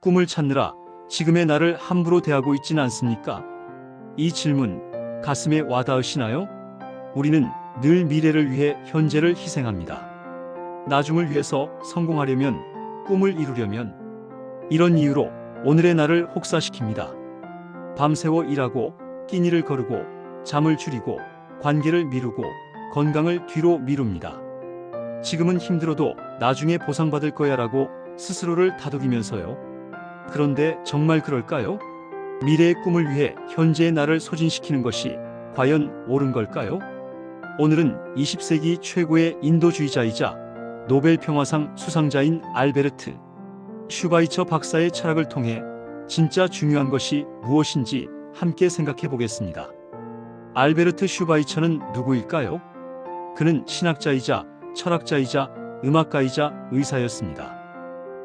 꿈을 찾느라 지금의 나를 함부로 대하고 있진 않습니까? 이 질문 가슴에 와닿으시나요? 우리는 늘 미래를 위해 현재를 희생합니다. 나중을 위해서 성공하려면, 꿈을 이루려면 이런 이유로 오늘의 나를 혹사시킵니다. 밤새워 일하고 끼니를 거르고 잠을 줄이고 관계를 미루고 건강을 뒤로 미룹니다. 지금은 힘들어도 나중에 보상받을 거야라고 스스로를 다독이면서요. 그런데 정말 그럴까요? 미래의 꿈을 위해 현재의 나를 소진시키는 것이 과연 옳은 걸까요? 오늘은 20세기 최고의 인도주의자이자 노벨 평화상 수상자인 알베르트 슈바이처 박사의 철학을 통해 진짜 중요한 것이 무엇인지 함께 생각해 보겠습니다. 알베르트 슈바이처는 누구일까요? 그는 신학자이자 철학자이자 음악가이자 의사였습니다.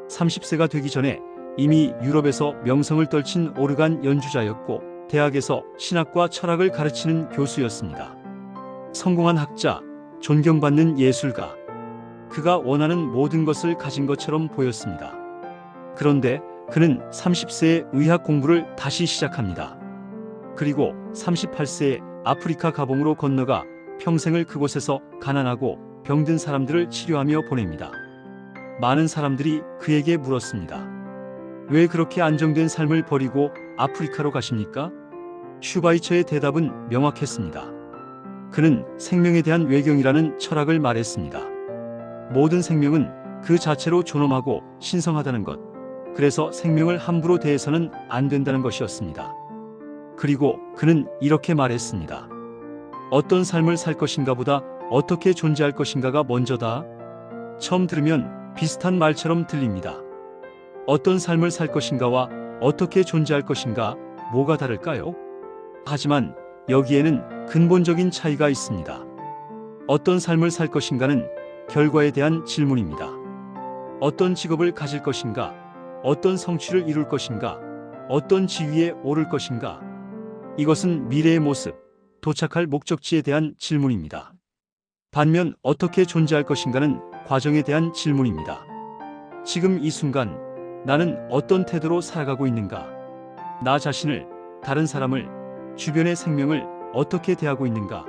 30세가 되기 전에 이미 유럽에서 명성을 떨친 오르간 연주자였고 대학에서 신학과 철학을 가르치는 교수였습니다. 성공한 학자, 존경받는 예술가. 그가 원하는 모든 것을 가진 것처럼 보였습니다. 그런데 그는 30세에 의학 공부를 다시 시작합니다. 그리고 38세에 아프리카 가봉으로 건너가 평생을 그곳에서 가난하고 병든 사람들을 치료하며 보냅니다. 많은 사람들이 그에게 물었습니다. 왜 그렇게 안정된 삶을 버리고 아프리카로 가십니까? 슈바이처의 대답은 명확했습니다. 그는 생명에 대한 외경이라는 철학을 말했습니다. 모든 생명은 그 자체로 존엄하고 신성하다는 것, 그래서 생명을 함부로 대해서는 안 된다는 것이었습니다. 그리고 그는 이렇게 말했습니다. 어떤 삶을 살 것인가 보다 어떻게 존재할 것인가가 먼저다. 처음 들으면 비슷한 말처럼 들립니다. 어떤 삶을 살 것인가와 어떻게 존재할 것인가, 뭐가 다를까요? 하지만 여기에는 근본적인 차이가 있습니다. 어떤 삶을 살 것인가는 결과에 대한 질문입니다. 어떤 직업을 가질 것인가, 어떤 성취를 이룰 것인가, 어떤 지위에 오를 것인가. 이것은 미래의 모습, 도착할 목적지에 대한 질문입니다. 반면 어떻게 존재할 것인가는 과정에 대한 질문입니다. 지금 이 순간 나는 어떤 태도로 살아가고 있는가? 나 자신을, 다른 사람을, 주변의 생명을 어떻게 대하고 있는가?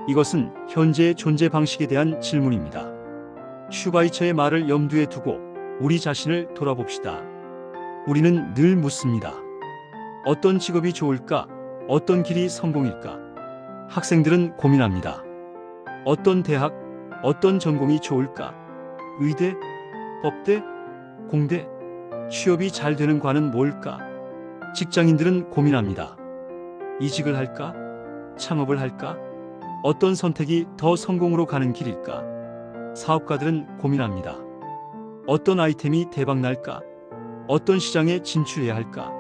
이것은 현재의 존재 방식에 대한 질문입니다. 슈바이처의 말을 염두에 두고 우리 자신을 돌아봅시다. 우리는 늘 묻습니다. 어떤 직업이 좋을까? 어떤 길이 성공일까? 학생들은 고민합니다. 어떤 대학, 어떤 전공이 좋을까? 의대, 법대, 공대, 취업이 잘 되는 과는 뭘까? 직장인들은 고민합니다. 이직을 할까? 창업을 할까? 어떤 선택이 더 성공으로 가는 길일까? 사업가들은 고민합니다. 어떤 아이템이 대박날까? 어떤 시장에 진출해야 할까?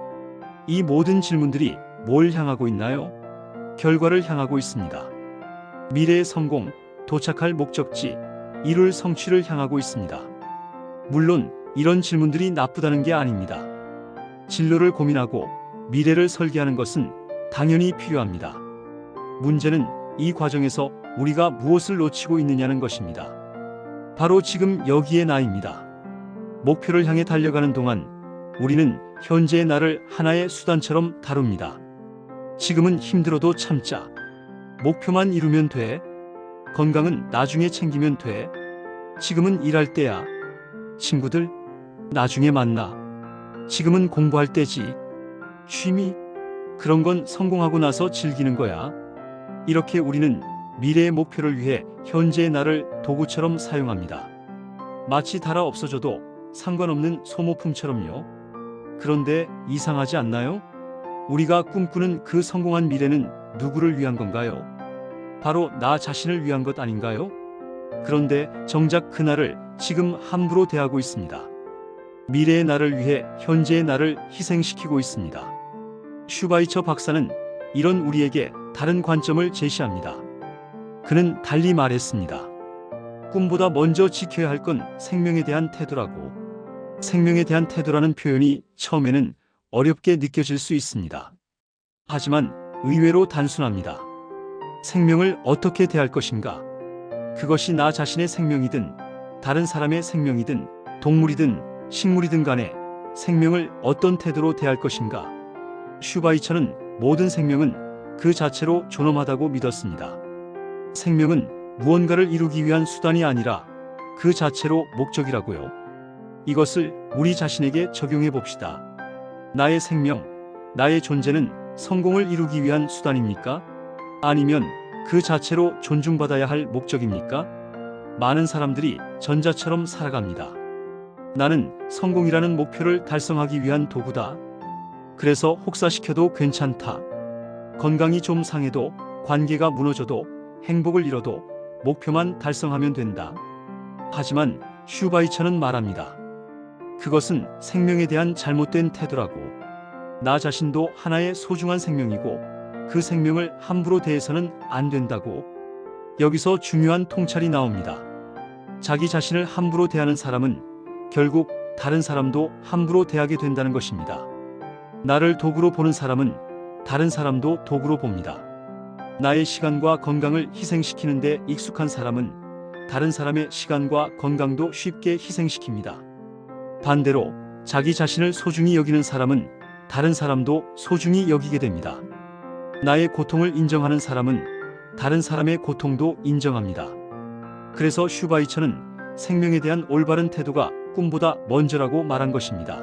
이 모든 질문들이 뭘 향하고 있나요? 결과를 향하고 있습니다. 미래의 성공, 도착할 목적지, 이룰 성취를 향하고 있습니다. 물론 이런 질문들이 나쁘다는 게 아닙니다. 진로를 고민하고 미래를 설계하는 것은 당연히 필요합니다. 문제는 이 과정에서 우리가 무엇을 놓치고 있느냐는 것입니다. 바로 지금 여기에 나입니다. 목표를 향해 달려가는 동안 우리는 현재의 나를 하나의 수단처럼 다룹니다. 지금은 힘들어도 참자. 목표만 이루면 돼. 건강은 나중에 챙기면 돼. 지금은 일할 때야. 친구들, 나중에 만나. 지금은 공부할 때지. 취미, 그런 건 성공하고 나서 즐기는 거야. 이렇게 우리는 미래의 목표를 위해 현재의 나를 도구처럼 사용합니다. 마치 달아 없어져도 상관없는 소모품처럼요. 그런데 이상하지 않나요? 우리가 꿈꾸는 그 성공한 미래는 누구를 위한 건가요? 바로 나 자신을 위한 것 아닌가요? 그런데 정작 그 나를 지금 함부로 대하고 있습니다. 미래의 나를 위해 현재의 나를 희생시키고 있습니다. 슈바이처 박사는 이런 우리에게 다른 관점을 제시합니다. 그는 달리 말했습니다. 꿈보다 먼저 지켜야 할 건 생명에 대한 태도라고. 생명에 대한 태도라는 표현이 처음에는 어렵게 느껴질 수 있습니다. 하지만 의외로 단순합니다. 생명을 어떻게 대할 것인가? 그것이 나 자신의 생명이든 다른 사람의 생명이든 동물이든 식물이든 간에 생명을 어떤 태도로 대할 것인가? 슈바이처는 모든 생명은 그 자체로 존엄하다고 믿었습니다. 생명은 무언가를 이루기 위한 수단이 아니라 그 자체로 목적이라고요. 이것을 우리 자신에게 적용해 봅시다. 나의 생명, 나의 존재는 성공을 이루기 위한 수단입니까? 아니면 그 자체로 존중받아야 할 목적입니까? 많은 사람들이 전자처럼 살아갑니다. 나는 성공이라는 목표를 달성하기 위한 도구다. 그래서 혹사시켜도 괜찮다. 건강이 좀 상해도, 관계가 무너져도, 행복을 잃어도 목표만 달성하면 된다. 하지만 슈바이처는 말합니다. 그것은 생명에 대한 잘못된 태도라고. 나 자신도 하나의 소중한 생명이고 그 생명을 함부로 대해서는 안 된다고. 여기서 중요한 통찰이 나옵니다. 자기 자신을 함부로 대하는 사람은 결국 다른 사람도 함부로 대하게 된다는 것입니다. 나를 도구로 보는 사람은 다른 사람도 도구로 봅니다. 나의 시간과 건강을 희생시키는 데 익숙한 사람은 다른 사람의 시간과 건강도 쉽게 희생시킵니다. 반대로 자기 자신을 소중히 여기는 사람은 다른 사람도 소중히 여기게 됩니다. 나의 고통을 인정하는 사람은 다른 사람의 고통도 인정합니다. 그래서 슈바이처는 생명에 대한 올바른 태도가 꿈보다 먼저라고 말한 것입니다.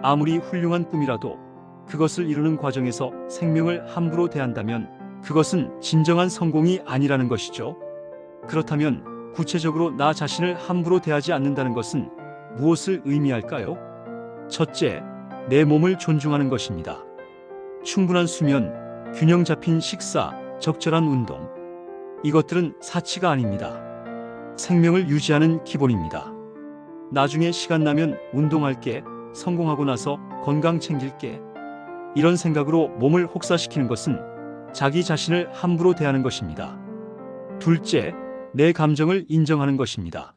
아무리 훌륭한 꿈이라도 그것을 이루는 과정에서 생명을 함부로 대한다면 그것은 진정한 성공이 아니라는 것이죠. 그렇다면 구체적으로 나 자신을 함부로 대하지 않는다는 것은 무엇을 의미할까요? 첫째, 내 몸을 존중하는 것입니다. 충분한 수면, 균형 잡힌 식사, 적절한 운동. 이것들은 사치가 아닙니다. 생명을 유지하는 기본입니다. 나중에 시간 나면 운동할게, 성공하고 나서 건강 챙길게. 이런 생각으로 몸을 혹사시키는 것은 자기 자신을 함부로 대하는 것입니다. 둘째, 내 감정을 인정하는 것입니다.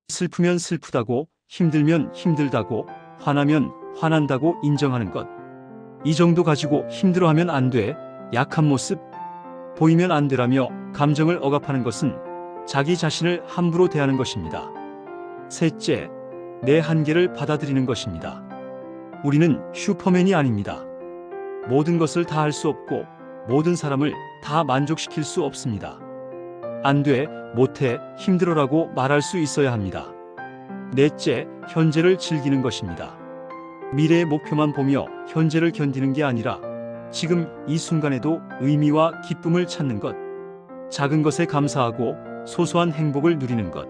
슬프면 슬프다고, 힘들면 힘들다고, 화나면 화난다고 인정하는 것. 이 정도 가지고 힘들어하면 안 돼, 약한 모습 보이면 안 되라며 감정을 억압하는 것은 자기 자신을 함부로 대하는 것입니다. 셋째, 내 한계를 받아들이는 것입니다. 우리는 슈퍼맨이 아닙니다. 모든 것을 다 할 수 없고 모든 사람을 다 만족시킬 수 없습니다. 안 돼, 못해, 힘들어라고 말할 수 있어야 합니다. 넷째, 현재를 즐기는 것입니다. 미래의 목표만 보며 현재를 견디는 게 아니라 지금 이 순간에도 의미와 기쁨을 찾는 것. 작은 것에 감사하고 소소한 행복을 누리는 것.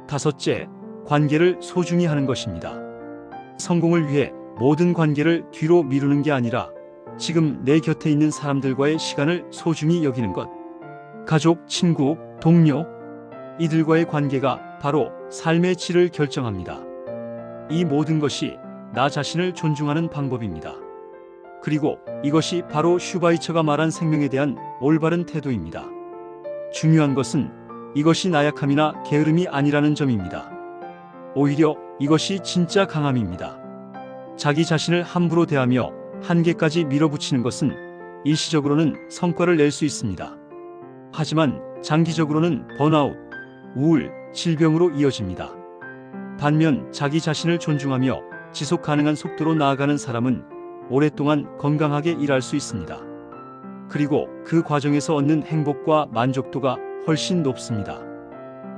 다섯째, 관계를 소중히 하는 것입니다. 성공을 위해 모든 관계를 뒤로 미루는 게 아니라 지금 내 곁에 있는 사람들과의 시간을 소중히 여기는 것. 가족, 친구, 동료, 이들과의 관계가 바로 삶의 질을 결정합니다. 이 모든 것이 나 자신을 존중하는 방법입니다. 그리고 이것이 바로 슈바이처가 말한 생명에 대한 올바른 태도입니다. 중요한 것은 이것이 나약함이나 게으름이 아니라는 점입니다. 오히려 이것이 진짜 강함입니다. 자기 자신을 함부로 대하며 한계까지 밀어붙이는 것은 일시적으로는 성과를 낼 수 있습니다. 하지만 장기적으로는 번아웃, 우울, 질병으로 이어집니다. 반면 자기 자신을 존중하며 지속 가능한 속도로 나아가는 사람은 오랫동안 건강하게 일할 수 있습니다. 그리고 그 과정에서 얻는 행복과 만족도가 훨씬 높습니다.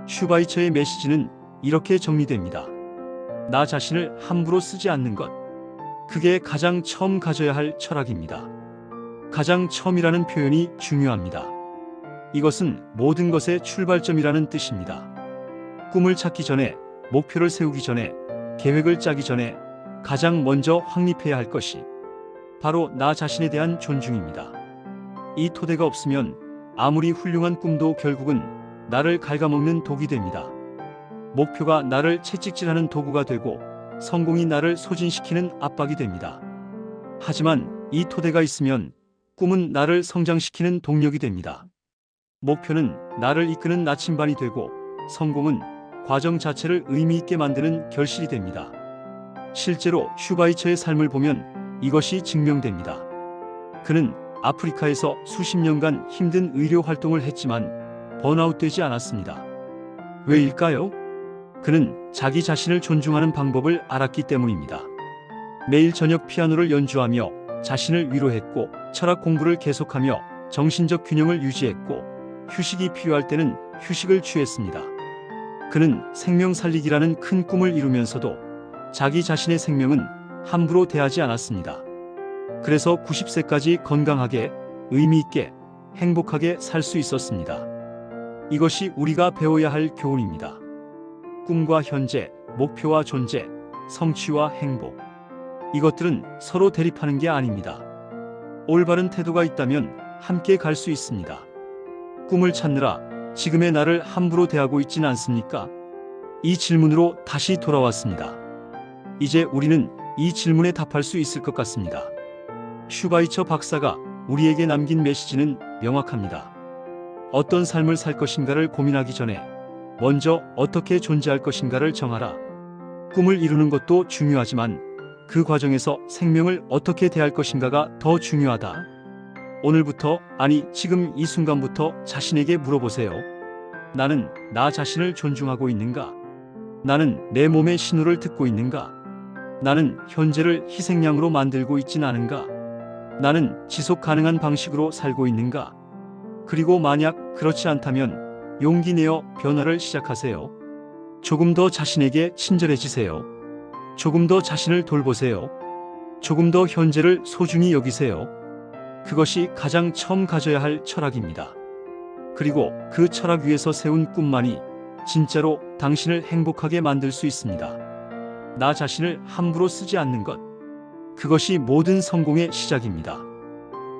슈바이처의 메시지는 이렇게 정리됩니다. 나 자신을 함부로 쓰지 않는 것. 그게 가장 처음 가져야 할 철학입니다. 가장 처음이라는 표현이 중요합니다. 이것은 모든 것의 출발점이라는 뜻입니다. 꿈을 찾기 전에, 목표를 세우기 전에, 계획을 짜기 전에 가장 먼저 확립해야 할 것이 바로 나 자신에 대한 존중입니다. 이 토대가 없으면 아무리 훌륭한 꿈도 결국은 나를 갉아먹는 독이 됩니다. 목표가 나를 채찍질하는 도구가 되고 성공이 나를 소진시키는 압박이 됩니다. 하지만 이 토대가 있으면 꿈은 나를 성장시키는 동력이 됩니다. 목표는 나를 이끄는 나침반이 되고 성공은 과정 자체를 의미 있게 만드는 결실이 됩니다. 실제로 슈바이처의 삶을 보면 이것이 증명됩니다. 그는 아프리카에서 수십 년간 힘든 의료 활동을 했지만 번아웃되지 않았습니다. 왜일까요? 그는 자기 자신을 존중하는 방법을 알았기 때문입니다. 매일 저녁 피아노를 연주하며 자신을 위로했고 철학 공부를 계속하며 정신적 균형을 유지했고 휴식이 필요할 때는 휴식을 취했습니다. 그는 생명 살리기라는 큰 꿈을 이루면서도 자기 자신의 생명은 함부로 대하지 않았습니다. 그래서 90세까지 건강하게, 의미 있게, 행복하게 살 수 있었습니다. 이것이 우리가 배워야 할 교훈입니다. 꿈과 현재, 목표와 존재, 성취와 행복. 이것들은 서로 대립하는 게 아닙니다. 올바른 태도가 있다면 함께 갈 수 있습니다. 꿈을 찾느라 지금의 나를 함부로 대하고 있진 않습니까? 이 질문으로 다시 돌아왔습니다. 이제 우리는 이 질문에 답할 수 있을 것 같습니다. 슈바이처 박사가 우리에게 남긴 메시지는 명확합니다. 어떤 삶을 살 것인가를 고민하기 전에 먼저 어떻게 존재할 것인가를 정하라. 꿈을 이루는 것도 중요하지만 그 과정에서 생명을 어떻게 대할 것인가가 더 중요하다. 오늘부터, 아니 지금 이 순간부터 자신에게 물어보세요. 나는 나 자신을 존중하고 있는가? 나는 내 몸의 신호를 듣고 있는가? 나는 현재를 희생양으로 만들고 있진 않은가? 나는 지속 가능한 방식으로 살고 있는가? 그리고 만약 그렇지 않다면 용기 내어 변화를 시작하세요. 조금 더 자신에게 친절해지세요. 조금 더 자신을 돌보세요. 조금 더 현재를 소중히 여기세요. 그것이 가장 처음 가져야 할 철학입니다. 그리고 그 철학 위에서 세운 꿈만이 진짜로 당신을 행복하게 만들 수 있습니다. 나 자신을 함부로 쓰지 않는 것. 그것이 모든 성공의 시작입니다.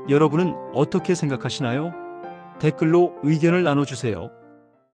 여러분은 어떻게 생각하시나요? 댓글로 의견을 나눠주세요.